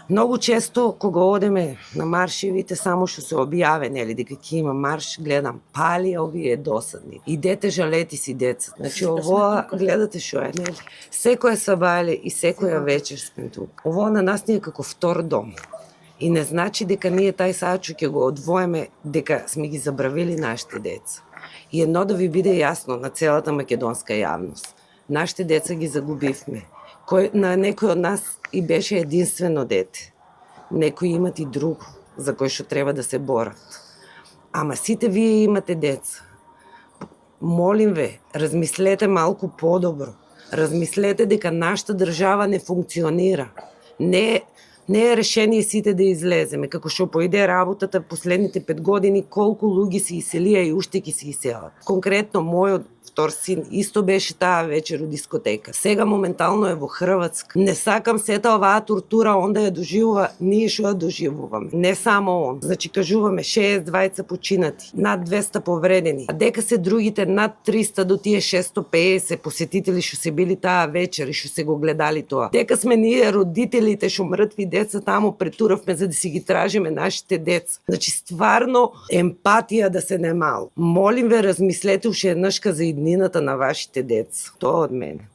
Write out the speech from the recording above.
Многу често кога одеме на маршевите, само што се објаве, нели, дека ќе има марш, гледам пали, а овие досадни. Идете, жалети си деца. Значи, овоа, гледате шо е, нели? Секоја сабајле и секоја вечер сме тука. Овоа на нас ни е како втор дом. И не значи дека ние тај саачу ќе го одвоеме, дека сме ги забравили нашите деца. И едно да ви биде јасно на целата македонска јавност. Нашите деца ги загубивме. На некој од нас и беше единствено дете. Некои имат и друго, за кој што треба да се борат. Ама сите вие имате деца. Молим ве, размислете малку подобро. Размислете дека нашата држава не функционира. Не е решение сите да излеземе. Како што поиде работата последните 5 години, колку луѓе се иселија и уште ќе се иселат. Конкретно, мојот втор син исто беше таа вечер у дискотека. Сега моментално е во Хрватска. Не сакам сета оваа тортура онда ја доживува, ние што ја доживуваме. Не само он. Значи кажуваме 62 починати, над 200 повредени. А дека се другите над 300 до тие 650 посетители што се били таа вечер и што се го гледали тоа. Дека сме ние родителите што мртви деца таму претуравме за да си ги тражиме нашите деца. Значи стварно емпатија да се немало. Молим ве, размислете уште еднашка за иднината на вашите деца. Тоа од мене.